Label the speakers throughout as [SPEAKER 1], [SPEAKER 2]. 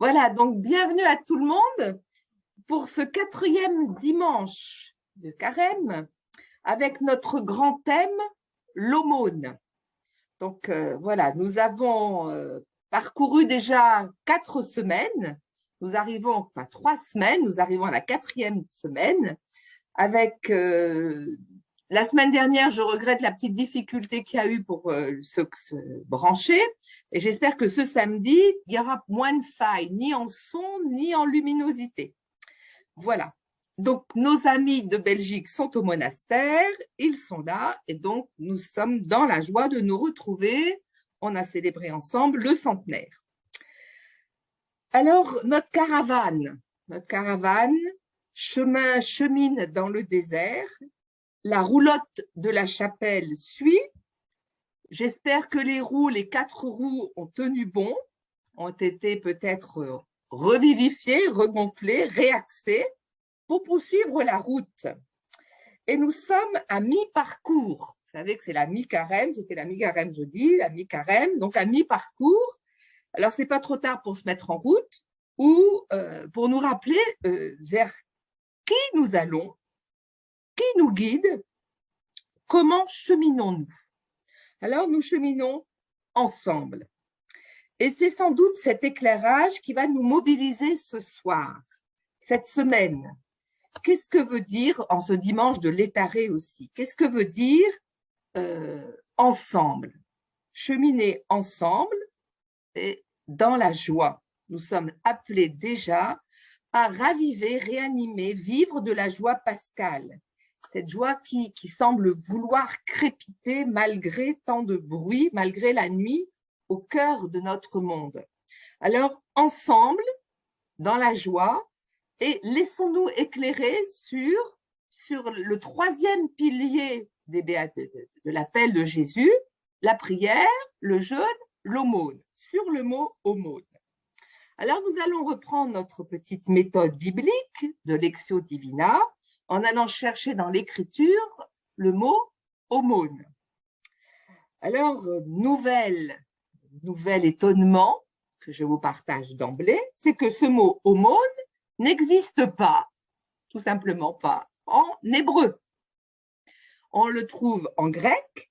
[SPEAKER 1] Voilà, donc bienvenue à tout le monde pour ce 4e dimanche de Carême avec notre grand thème, l'aumône. Donc voilà, nous avons parcouru déjà 4 semaines. Nous arrivons, enfin 3 semaines, nous arrivons à la 4e semaine avec la semaine dernière, je regrette la petite difficulté qu'il y a eu pour se brancher. Et j'espère que ce samedi, il y aura moins de failles, ni en son, ni en luminosité. Voilà. Donc, nos amis de Belgique sont au monastère, ils sont là, et donc nous sommes dans la joie de nous retrouver. On a célébré ensemble le centenaire. Alors, notre caravane chemine dans le désert. La roulotte de la chapelle suit. J'espère que les 4 roues ont tenu bon, ont été peut-être revivifiées, regonflées, réaxées pour poursuivre la route. Et nous sommes à mi-parcours. Vous savez que c'est la mi-carême, c'était la mi-carême jeudi, la mi-carême, donc à mi-parcours. Alors, ce n'est pas trop tard pour se mettre en route ou pour nous rappeler vers qui nous allons, qui nous guide, comment cheminons-nous? Alors, nous cheminons ensemble. Et c'est sans doute cet éclairage qui va nous mobiliser ce soir, cette semaine. Qu'est-ce que veut dire, en ce dimanche de l'étaré aussi, qu'est-ce que veut dire ensemble? Cheminer ensemble et dans la joie. Nous sommes appelés déjà à raviver, réanimer, vivre de la joie pascale. Cette joie qui semble vouloir crépiter malgré tant de bruit, malgré la nuit, au cœur de notre monde. Alors, ensemble, dans la joie, et laissons-nous éclairer sur le 3e pilier de l'appel de Jésus, la prière, le jeûne, l'aumône, sur le mot aumône. Alors, nous allons reprendre notre petite méthode biblique de Lectio Divina, en allant chercher dans l'écriture le mot aumône. Alors, nouvel étonnement que je vous partage d'emblée, c'est que ce mot aumône n'existe pas, tout simplement pas, en hébreu. On le trouve en grec,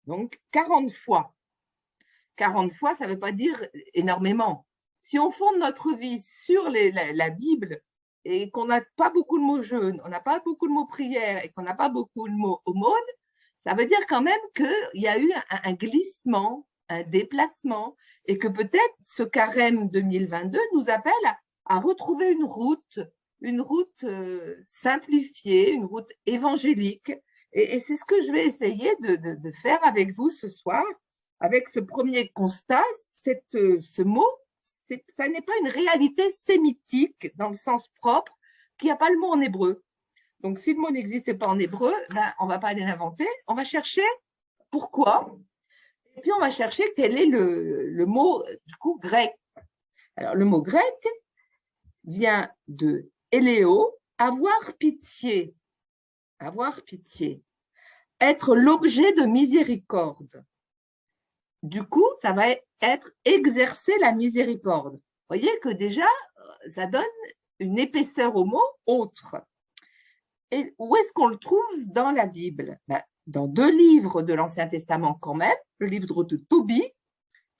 [SPEAKER 1] donc 40 fois. 40 fois, ça ne veut pas dire énormément. Si on fonde notre vie sur la Bible, et qu'on n'a pas beaucoup de mots jeûne, on n'a pas beaucoup de mots prière et qu'on n'a pas beaucoup de mots aumône, ça veut dire quand même qu'il y a eu un glissement, un déplacement, et que peut-être ce carême 2022 nous appelle à retrouver une route simplifiée, une route évangélique. Et c'est ce que je vais essayer de faire avec vous ce soir, avec ce premier constat, ce mot. Ça n'est pas une réalité sémitique dans le sens propre, qu'il n'y a pas le mot en hébreu. Donc, si le mot n'existait pas en hébreu, on ne va pas aller l'inventer. On va chercher pourquoi. Et puis, on va chercher quel est le mot, du coup, grec. Alors, le mot grec vient de éléo, avoir pitié. Avoir pitié. Être l'objet de miséricorde. Du coup, ça va être exercer la miséricorde. Vous voyez que déjà, ça donne une épaisseur au mot autre. Et où est-ce qu'on le trouve dans la Bible? Dans 2 livres de l'Ancien Testament quand même, le livre de Tobie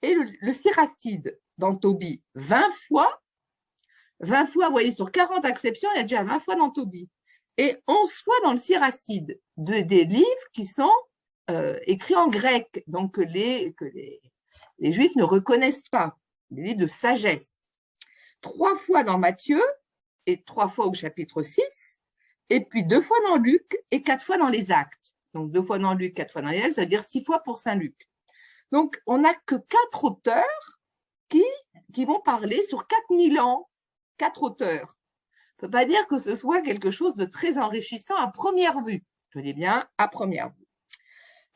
[SPEAKER 1] et le Siracide. Dans Tobie, 20 fois. 20 fois, vous voyez, sur 40 acceptions, il y a déjà 20 fois dans Tobie. Et 11 fois dans le Siracide, des livres qui sont écrits en grec, donc que les Juifs ne reconnaissent pas, des livres de sagesse. 3 fois dans Matthieu et 3 fois au chapitre 6, et puis 2 fois dans Luc et 4 fois dans les Actes. Donc 2 fois dans Luc, 4 fois dans les Actes, ça veut dire 6 fois pour Saint Luc. Donc on n'a que 4 auteurs qui vont parler sur 4000 ans, 4 auteurs. On ne peut pas dire que ce soit quelque chose de très enrichissant à première vue. Je dis bien à première vue.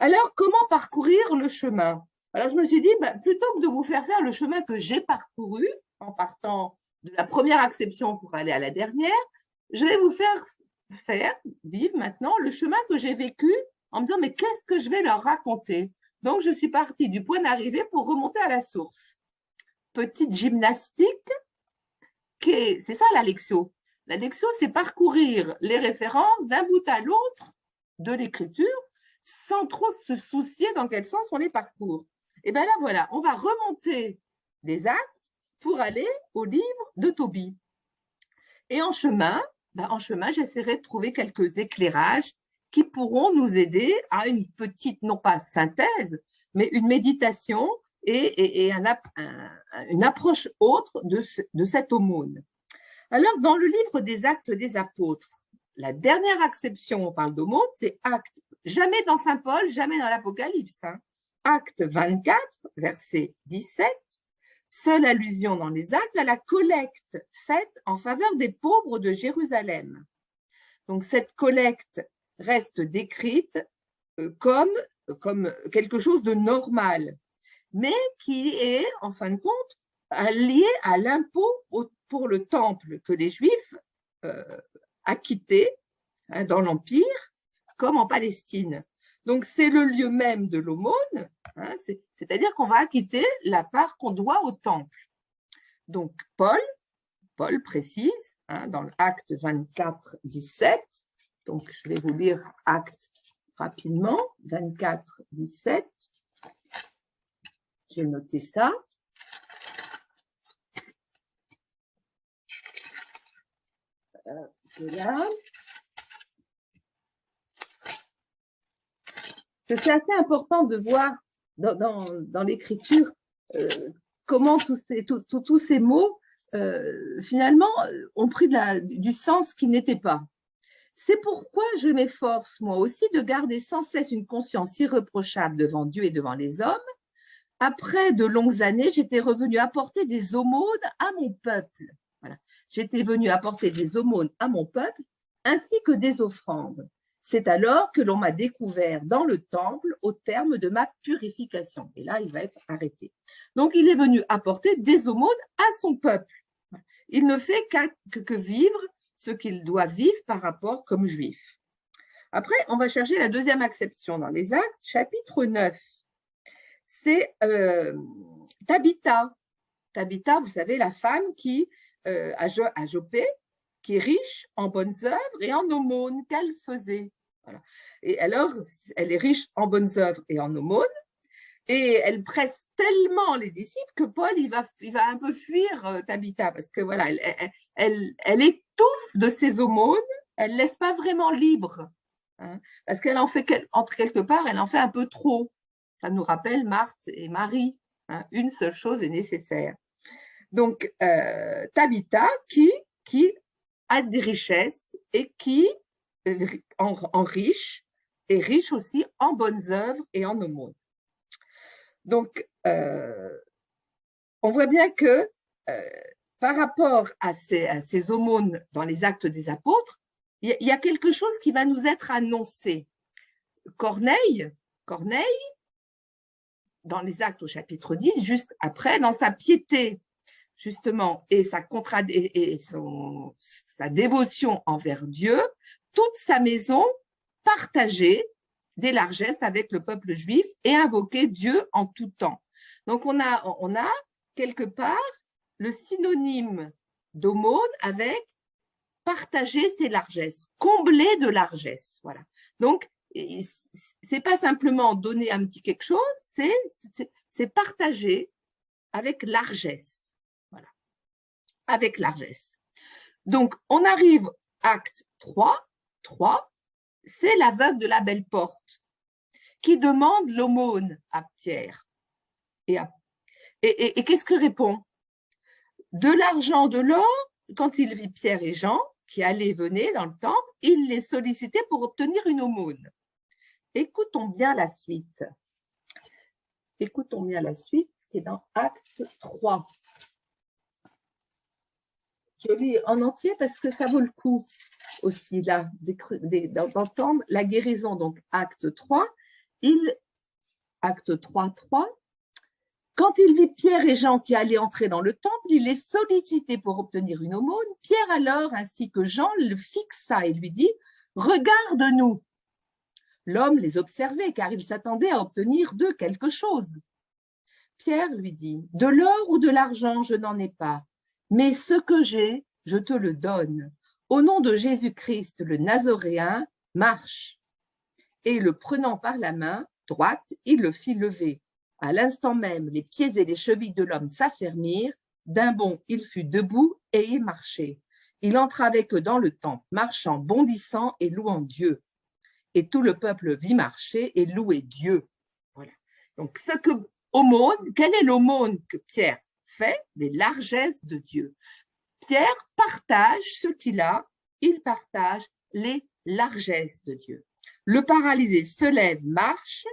[SPEAKER 1] Alors, comment parcourir le chemin? Alors, je me suis dit, plutôt que de vous faire le chemin que j'ai parcouru, en partant de la première acception pour aller à la dernière, je vais vous faire vivre maintenant le chemin que j'ai vécu en me disant, mais qu'est-ce que je vais leur raconter? Donc, je suis partie du point d'arrivée pour remonter à la source. Petite gymnastique, piquer, c'est ça la lectio. La lectio, c'est parcourir les références d'un bout à l'autre de l'écriture sans trop se soucier dans quel sens on les parcourt. Et bien là, voilà, on va remonter des actes pour aller au livre de Tobie. Et en chemin, j'essaierai de trouver quelques éclairages qui pourront nous aider à une petite, non pas synthèse, mais une méditation et une approche autre de cette aumône. Alors, dans le livre des Actes des Apôtres, la dernière acception, on parle d'aumône, c'est acte. Jamais dans Saint Paul, jamais dans l'Apocalypse. Hein. Acte 24, verset 17, seule allusion dans les actes à la collecte faite en faveur des pauvres de Jérusalem. Donc, cette collecte reste décrite comme quelque chose de normal, mais qui est, en fin de compte, lié à l'impôt pour le temple que les Juifs acquittaient dans l'Empire, comme en Palestine. Donc, c'est le lieu même de l'aumône, hein, c'est-à-dire qu'on va acquitter la part qu'on doit au temple. Donc, Paul précise, hein, dans l'acte 24, 17, donc je vais vous lire acte rapidement, 24, 17, j'ai noté ça. Voilà. C'est assez important de voir dans l'écriture comment tous ces mots, finalement, ont pris du sens qui n'était pas. C'est pourquoi je m'efforce, moi aussi, de garder sans cesse une conscience irréprochable devant Dieu et devant les hommes. Après de longues années, j'étais revenue apporter des aumônes à mon peuple. Voilà. J'étais venue apporter des aumônes à mon peuple, ainsi que des offrandes. C'est alors que l'on m'a découvert dans le temple au terme de ma purification. Et là, il va être arrêté. Donc, il est venu apporter des aumônes à son peuple. Il ne fait que vivre ce qu'il doit vivre par rapport comme juif. Après, on va chercher la deuxième acception dans les Actes, chapitre 9. C'est Tabitha. Tabitha, vous savez, la femme qui, à Joppé, qui est riche en bonnes œuvres et en aumônes qu'elle faisait. Voilà. Et alors, elle est riche en bonnes œuvres et en aumônes, et elle presse tellement les disciples que Paul, il va un peu fuir Tabitha, parce que voilà, elle étouffe de ses aumônes, elle ne laisse pas vraiment libre, hein, parce qu'elle en fait, entre quelque part, elle en fait un peu trop. Ça nous rappelle Marthe et Marie, hein, une seule chose est nécessaire. Donc, Tabitha qui a des richesses et qui en riche, et riche aussi en bonnes œuvres et en aumônes. Donc, on voit bien que par rapport à ces aumônes dans les Actes des Apôtres, il y a quelque chose qui va nous être annoncé. Corneille, dans les Actes au chapitre 10, juste après, dans sa piété, justement, et sa dévotion envers Dieu, toute sa maison partageait des largesses avec le peuple juif et invoquait Dieu en tout temps. Donc, on a quelque part le synonyme d'aumône avec partager ses largesses, combler de largesses. Voilà. Donc, c'est pas simplement donner un petit quelque chose, c'est partager avec largesse. Voilà. Avec largesse. Donc, on arrive acte 3, c'est l'aveugle de la belle porte qui demande l'aumône à Pierre. Et qu'est-ce que répond? De l'argent, de l'or, quand il vit Pierre et Jean, qui allaient et venaient dans le temple, il les sollicitait pour obtenir une aumône. Écoutons bien la suite. Écoutons bien la suite, qui est dans acte 3. Je lis en entier parce que ça vaut le coup aussi là d'entendre la guérison. Donc acte 3, acte 3, 3. Quand il vit Pierre et Jean qui allaient entrer dans le temple, il les sollicitait pour obtenir une aumône. Pierre alors, ainsi que Jean, le fixa et lui dit « Regarde-nous ». L'homme les observait car il s'attendait à obtenir d'eux quelque chose. Pierre lui dit « De l'or ou de l'argent, je n'en ai pas, mais ce que j'ai, je te le donne. Au nom de Jésus-Christ, le Nazoréen, marche. Et le prenant par la main droite, il le fit lever. À l'instant même, les pieds et les chevilles de l'homme s'affermirent. D'un bond, il fut debout et il marchait. Il entra avec eux dans le temple, marchant, bondissant et louant Dieu. Et tout le peuple vit marcher et louer Dieu. Voilà. Donc, quelle est l'aumône que Pierre fait? Les largesses de Dieu. Pierre partage ce qu'il a, il partage les largesses de Dieu. Le paralysé se lève, marche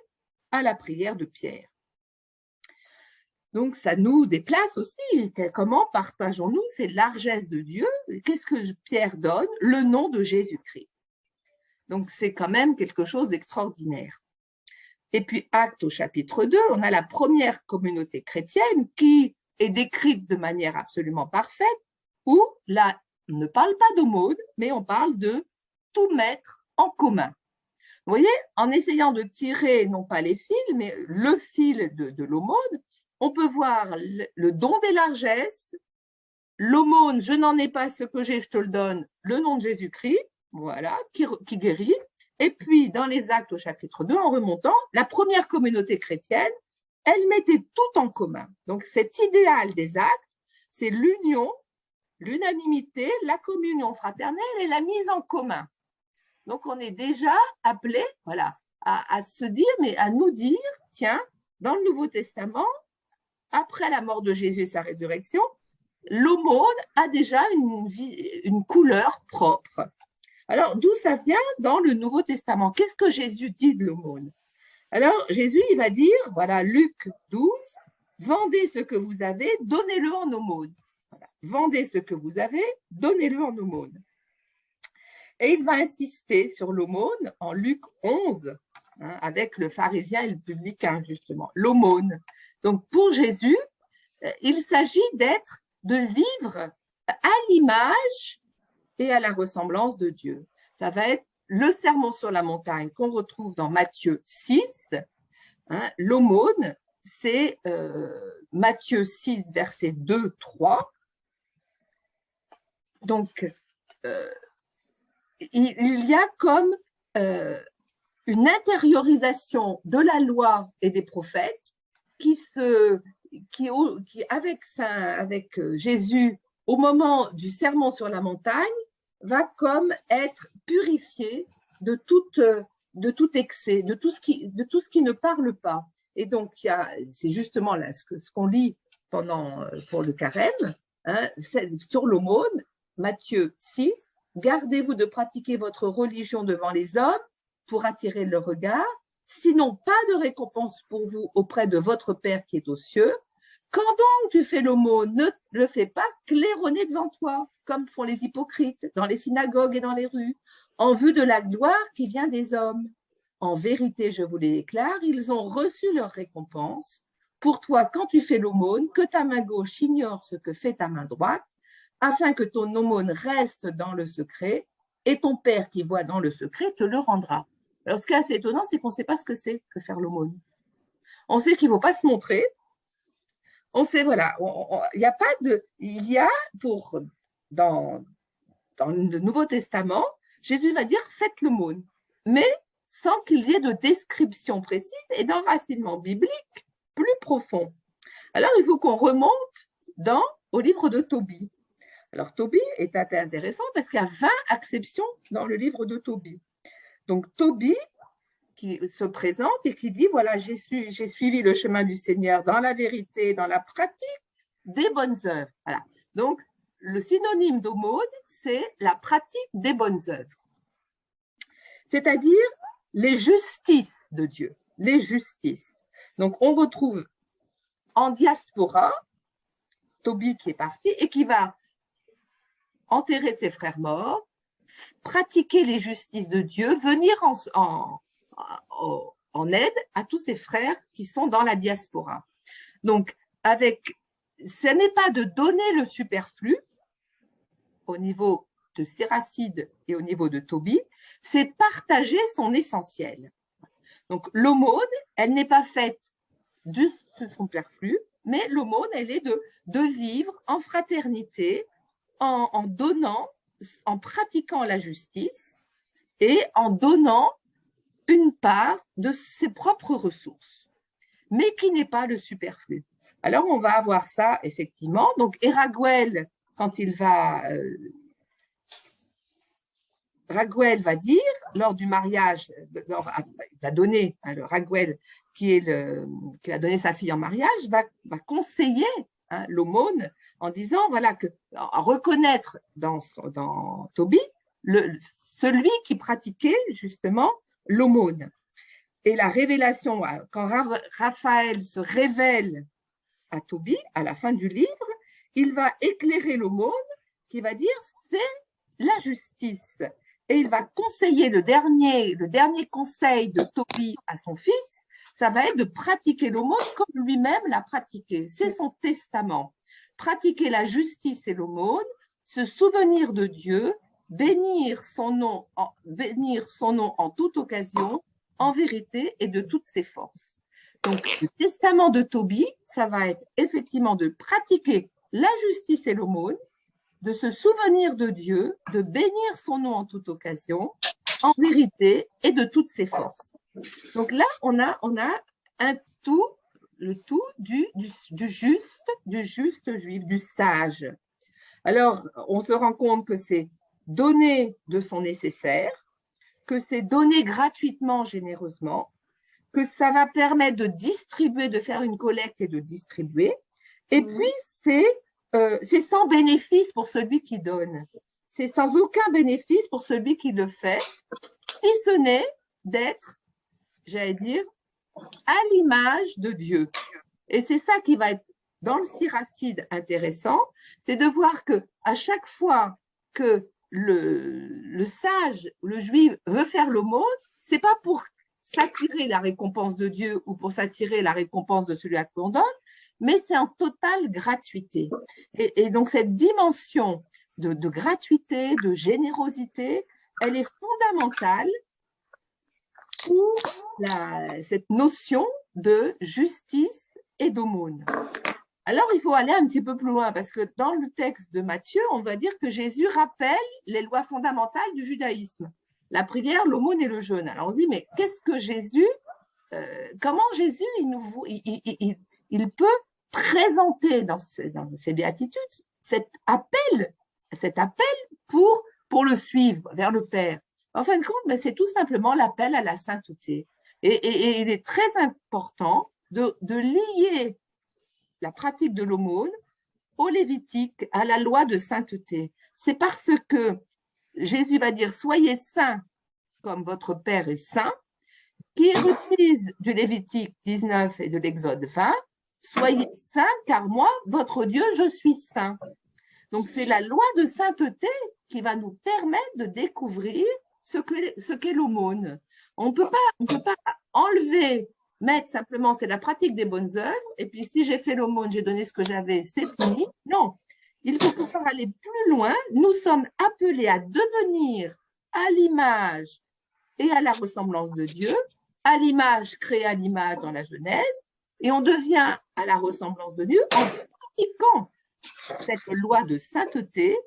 [SPEAKER 1] à la prière de Pierre. Donc, ça nous déplace aussi. Comment partageons-nous ces largesses de Dieu? Qu'est-ce que Pierre donne? Le nom de Jésus-Christ. Donc, c'est quand même quelque chose d'extraordinaire. Et puis, Actes au chapitre 2, on a la première communauté chrétienne qui est décrite de manière absolument parfaite, où là, on ne parle pas d'aumône, mais on parle de tout mettre en commun. Vous voyez, en essayant de tirer, non pas les fils, mais le fil de l'aumône, on peut voir le don des largesses, l'aumône, je n'en ai pas, ce que j'ai, je te le donne, le nom de Jésus-Christ, voilà, qui guérit. Et puis, dans les Actes au chapitre 2, en remontant, la première communauté chrétienne, elle mettait tout en commun. Donc, cet idéal des actes, c'est l'union, l'unanimité, la communion fraternelle et la mise en commun. Donc, on est déjà appelé, voilà, à se dire, mais à nous dire, tiens, dans le Nouveau Testament, après la mort de Jésus et sa résurrection, l'aumône a déjà une couleur propre. Alors, d'où ça vient dans le Nouveau Testament? Qu'est-ce que Jésus dit de l'aumône? Alors, Jésus, il va dire, voilà, Luc 12, vendez ce que vous avez, donnez-le en aumône. Voilà. Vendez ce que vous avez, donnez-le en aumône. Et il va insister sur l'aumône en Luc 11, hein, avec le pharisien et le publicain, justement, l'aumône. Donc, pour Jésus, il s'agit de vivre à l'image et à la ressemblance de Dieu. Ça va être le sermon sur la montagne qu'on retrouve dans Matthieu 6. Hein, l'aumône, c'est Matthieu 6, versets 2, 3. Donc, il y a comme une intériorisation de la loi et des prophètes qui avec Jésus, au moment du sermon sur la montagne, va comme être purifié de tout excès, de tout ce qui ne parle pas. Et donc, c'est justement là ce qu'on lit pour le carême, hein, sur l'aumône, Matthieu 6, gardez-vous de pratiquer votre religion devant les hommes pour attirer le regard, sinon pas de récompense pour vous auprès de votre Père qui est aux cieux. Quand donc tu fais l'aumône, ne le fais pas claironner devant toi, comme font les hypocrites dans les synagogues et dans les rues, en vue de la gloire qui vient des hommes. En vérité, je vous les déclare, ils ont reçu leur récompense. Pour toi, quand tu fais l'aumône, que ta main gauche ignore ce que fait ta main droite, afin que ton aumône reste dans le secret, et ton Père qui voit dans le secret te le rendra. Alors, ce qui est assez étonnant, c'est qu'on ne sait pas ce que c'est que faire l'aumône. On sait qu'il ne faut pas se montrer. On sait, voilà, il y a dans le Nouveau Testament, Jésus va dire faites l'aumône, mais sans qu'il y ait de description précise et d'enracinement biblique plus profond. Alors, il faut qu'on remonte au livre de Tobie. Alors, Tobie est intéressant parce qu'il y a 20 acceptions dans le livre de Tobie. Donc, Tobie qui se présente et qui dit, voilà, j'ai suivi le chemin du Seigneur dans la vérité, dans la pratique des bonnes œuvres. Voilà. Donc, le synonyme d'aumône, c'est la pratique des bonnes œuvres. C'est-à-dire les justices de Dieu, les justices. Donc, on retrouve en diaspora Tobie qui est parti et qui va enterrer ses frères morts, pratiquer les justices de Dieu, venir en aide à tous ses frères qui sont dans la diaspora. Donc, ce n'est pas de donner le superflu au niveau de Séracide et au niveau de Tobie, c'est partager son essentiel. Donc, l'aumône, elle n'est pas faite du superflu, mais l'aumône, elle est de vivre en fraternité, en donnant, en pratiquant la justice et en donnant une part de ses propres ressources, mais qui n'est pas le superflu. Alors, on va avoir ça, effectivement. Donc, Raguel, quand Raguel va dire, lors du mariage, il va donner, le Raguel, qui a donné sa fille en mariage, va conseiller l'aumône en disant, voilà, en reconnaître dans Tobie celui qui pratiquait justement l'aumône. Et la révélation, quand Raphaël se révèle à Tobie, à la fin du livre, il va éclairer l'aumône qui va dire c'est la justice. Et il va conseiller le dernier conseil de Tobie à son fils, ça va être de pratiquer l'aumône comme lui-même l'a pratiqué. C'est son testament. Pratiquer la justice et l'aumône, se souvenir de Dieu, bénir son nom en toute occasion, en vérité et de toutes ses forces. Donc, le testament de Tobie, ça va être effectivement de pratiquer la justice et l'aumône, de se souvenir de Dieu, de bénir son nom en toute occasion, en vérité et de toutes ses forces. Donc là, on a le tout du juste juif, du sage. Alors, on se rend compte que c'est donner de son nécessaire, que c'est donner gratuitement, généreusement, que ça va permettre de distribuer, de faire une collecte et de distribuer. Et puis, c'est sans bénéfice pour celui qui donne. C'est sans aucun bénéfice pour celui qui le fait, si ce n'est d'être, j'allais dire, à l'image de Dieu. Et c'est ça qui va être dans le Siracide intéressant, c'est de voir que à chaque fois que le sage, le juif veut faire l'aumône, c'est pas pour s'attirer la récompense de Dieu ou pour s'attirer la récompense de celui à qui on donne, mais c'est en totale gratuité. Et donc cette dimension de gratuité, de générosité, elle est fondamentale pour cette notion de justice et d'aumône. Alors, il faut aller un petit peu plus loin, parce que dans le texte de Matthieu, on va dire que Jésus rappelle les lois fondamentales du judaïsme, la prière, l'aumône et le jeûne. Alors, on se dit, mais qu'est-ce que Jésus, comment Jésus, il peut présenter dans ses béatitudes cet appel pour le suivre vers le Père. En fin de compte, ben, c'est tout simplement l'appel à la sainteté. Et il est très important de lier la pratique de l'aumône au Lévitique, à la loi de sainteté. C'est parce que Jésus va dire « Soyez saints comme votre Père est saint », qui est reprise du Lévitique 19 et de l'Exode 20, « Soyez saints car moi, votre Dieu, je suis saint ». Donc, c'est la loi de sainteté qui va nous permettre de découvrir ce qu'est l'aumône. On ne peut pas enlever, mettre simplement, c'est la pratique des bonnes œuvres, et puis si j'ai fait l'aumône, j'ai donné ce que j'avais, c'est fini. Non, il faut pouvoir aller plus loin. Nous sommes appelés à devenir à l'image et à la ressemblance de Dieu, à l'image, créée à l'image dans la Genèse, et on devient à la ressemblance de Dieu en pratiquant cette loi de sainteté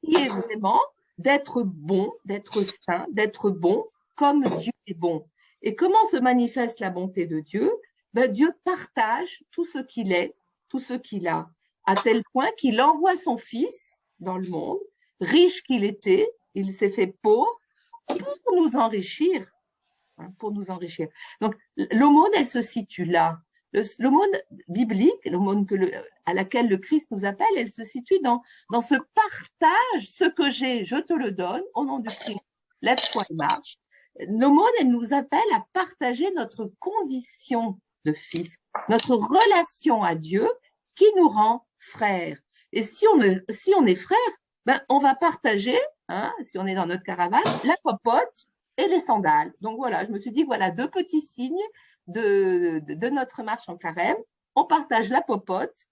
[SPEAKER 1] qui est vraiment d'être bon, d'être saint, d'être bon comme Dieu est bon. Et comment se manifeste la bonté de Dieu? Ben, Dieu partage tout ce qu'il est, tout ce qu'il a, à tel point qu'il envoie son Fils dans le monde, riche qu'il était, il s'est fait pauvre pour nous enrichir. Pour nous enrichir. Donc, l'aumône, elle se situe là. L'aumône biblique, l'aumône à laquelle le Christ nous appelle, elle se situe dans ce partage, ce que j'ai, je te le donne, au nom du Christ. Lève-toi et marche. L'aumône, elle nous appelle à partager notre condition de fils, notre relation à Dieu qui nous rend frères. Et si on est frères, ben, on va partager, si on est dans notre caravane, la popote et les sandales. Donc voilà, je me suis dit, voilà, deux petits signes de notre marche en carême. On partage la popote,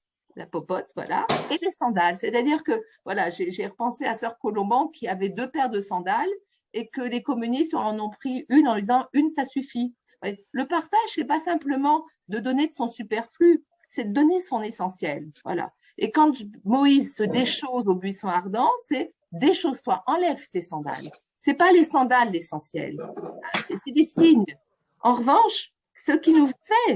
[SPEAKER 1] voilà, et les sandales. C'est-à-dire que, voilà, j'ai repensé à Sœur Colomban qui avait 2 paires de sandales et que les communistes en ont pris une en disant, une, ça suffit. Le partage, c'est pas simplement de donner de son superflu, c'est de donner son essentiel. Voilà. Et quand Moïse se déchausse au buisson ardent, c'est déchausse-toi, enlève tes sandales. C'est pas les sandales l'essentiel, c'est des signes. En revanche, ce qui nous fait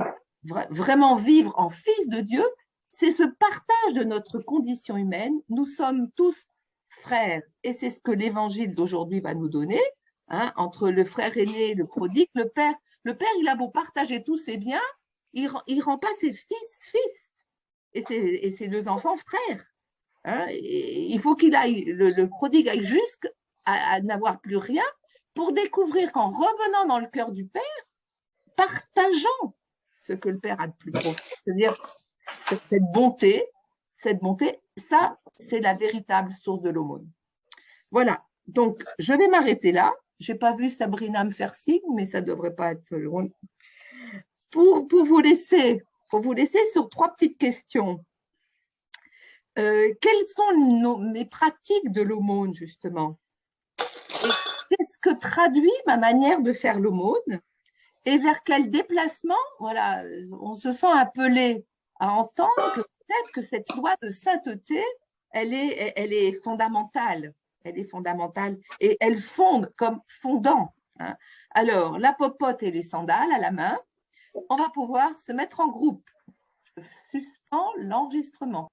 [SPEAKER 1] vraiment vivre en fils de Dieu, c'est ce partage de notre condition humaine. Nous sommes tous frères, et c'est ce que l'évangile d'aujourd'hui va nous donner, hein, entre le frère aîné et le prodigue. Le père, il a beau partager tous ses biens, il rend pas ses fils, et ses deux enfants frères. Hein, il faut qu'il aille, le prodigue aille jusqu'à n'avoir plus rien pour découvrir qu'en revenant dans le cœur du Père, partageant ce que le Père a de plus profond, c'est-à-dire cette bonté, ça, c'est la véritable source de l'aumône. Voilà, donc je vais m'arrêter là. Je n'ai pas vu Sabrina me faire signe, mais ça ne devrait pas être loin. Pour vous laisser sur 3 petites questions. Quelles sont mes pratiques de l'aumône, justement? Qu'est-ce que traduit ma manière de faire l'aumône? Et vers quel déplacement, voilà, on se sent appelé à entendre que peut-être que cette loi de sainteté, elle est fondamentale. Elle est fondamentale et elle fonde comme fondant. Hein. Alors, la popote et les sandales à la main, on va pouvoir se mettre en groupe. Je suspends l'enregistrement.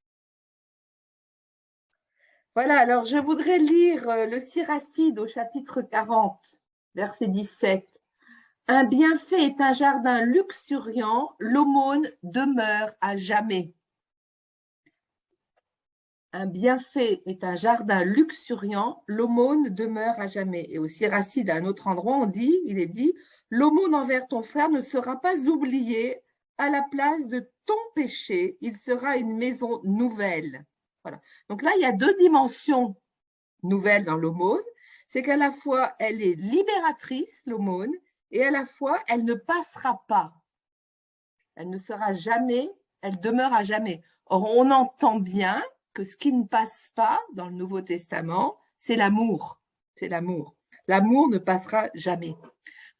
[SPEAKER 1] Voilà, alors je voudrais lire le Siracide au chapitre 40, verset 17. Un bienfait est un jardin luxuriant, l'aumône demeure à jamais. Un bienfait est un jardin luxuriant, l'aumône demeure à jamais. Et au Siracide, à un autre endroit, il est dit, l'aumône envers ton frère ne sera pas oubliée à la place de ton péché, il sera une maison nouvelle. Voilà. Donc là, il y a 2 dimensions nouvelles dans l'aumône. C'est qu'à la fois, elle est libératrice, l'aumône, et à la fois, elle ne passera pas. Elle ne sera jamais, elle demeure à jamais. Or, on entend bien que ce qui ne passe pas dans le Nouveau Testament, c'est l'amour. C'est l'amour. L'amour ne passera jamais.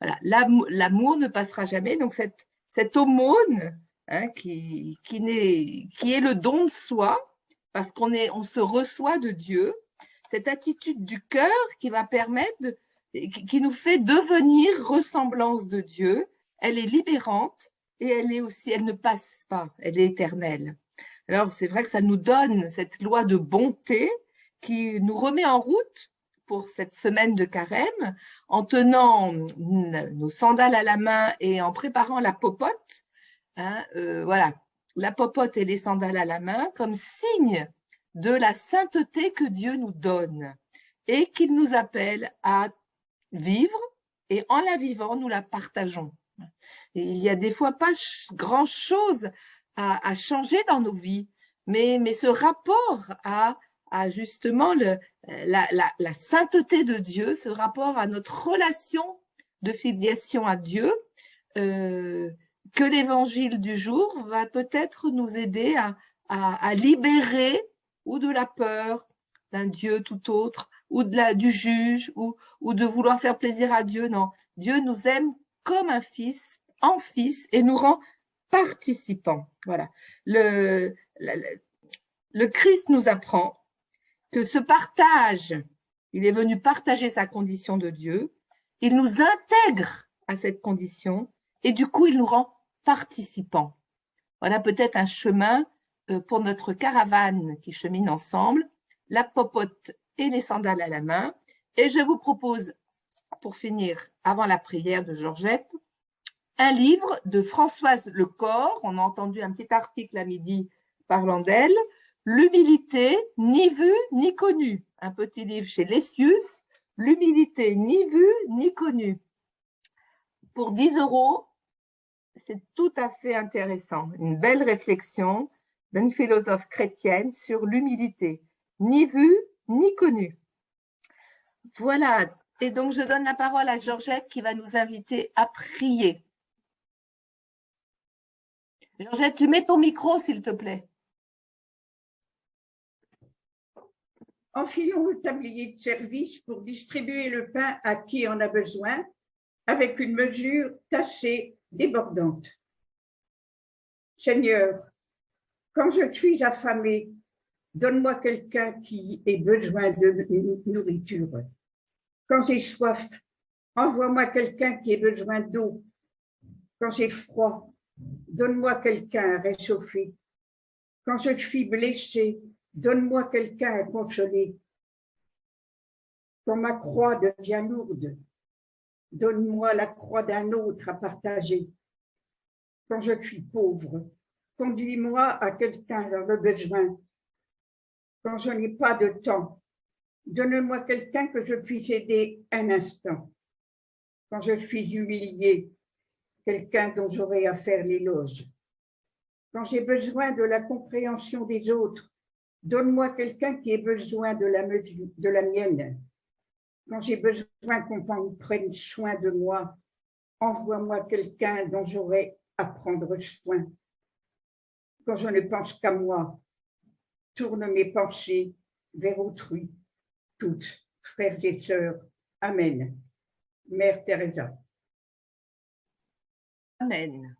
[SPEAKER 1] Voilà. L'amour ne passera jamais. Donc, cette aumône, hein, qui est le don de soi, parce on se reçoit de Dieu, cette attitude du cœur qui va permettre, qui nous fait devenir ressemblance de Dieu, elle est libérante et elle ne passe pas, elle est éternelle. Alors c'est vrai que ça nous donne cette loi de bonté qui nous remet en route pour cette semaine de carême en tenant nos sandales à la main et en préparant la popote. Hein, voilà, la popote et les sandales à la main comme signe de la sainteté que Dieu nous donne et qu'il nous appelle à vivre et en la vivant, nous la partageons. Et il y a des fois pas grand-chose à changer dans nos vies, mais ce rapport à justement la sainteté de Dieu, ce rapport à notre relation de filiation à Dieu, que l'évangile du jour va peut-être nous aider à libérer ou de la peur d'un Dieu tout autre, ou du juge, ou de vouloir faire plaisir à Dieu. Non, Dieu nous aime comme un fils, en fils, et nous rend participants. Voilà. Le Christ nous apprend que ce partage, il est venu partager sa condition de Dieu, il nous intègre à cette condition, et du coup, il nous rend participants. Voilà peut-être un chemin pour notre caravane qui chemine ensemble, la popote et les sandales à la main. Et je vous propose, pour finir, avant la prière de Georgette, un livre de Françoise Lecor. On a entendu un petit article à midi parlant d'elle. L'humilité, ni vue ni connue. Un petit livre chez Lessius. L'humilité, ni vue ni connue. Pour 10 €, c'est tout à fait intéressant. Une belle réflexion d'une philosophe chrétienne sur l'humilité, ni vue ni connue. Voilà, et donc je donne la parole à Georgette qui va nous inviter à prier. Georgette, tu mets ton micro, s'il te plaît.
[SPEAKER 2] Enfilons le tablier de service pour distribuer le pain à qui en a besoin, avec une mesure tachée débordante. Seigneur, Quand je suis affamée, donne-moi quelqu'un qui ait besoin de nourriture. Quand j'ai soif, envoie-moi quelqu'un qui ait besoin d'eau. Quand j'ai froid, donne-moi quelqu'un à réchauffer. Quand je suis blessée, donne-moi quelqu'un à consoler. Quand ma croix devient lourde, donne-moi la croix d'un autre à partager. Quand je suis pauvre, conduis-moi à quelqu'un dans le besoin. Quand je n'ai pas de temps, donne-moi quelqu'un que je puisse aider un instant. Quand je suis humiliée, quelqu'un dont j'aurai à faire l'éloge. Quand j'ai besoin de la compréhension des autres, donne-moi quelqu'un qui ait besoin de la mienne. Quand j'ai besoin qu'on prenne soin de moi, envoie-moi quelqu'un dont j'aurai à prendre soin. Quand je ne pense qu'à moi, tourne mes pensées vers autrui, toutes, frères et sœurs. Amen. Mère Teresa.
[SPEAKER 1] Amen.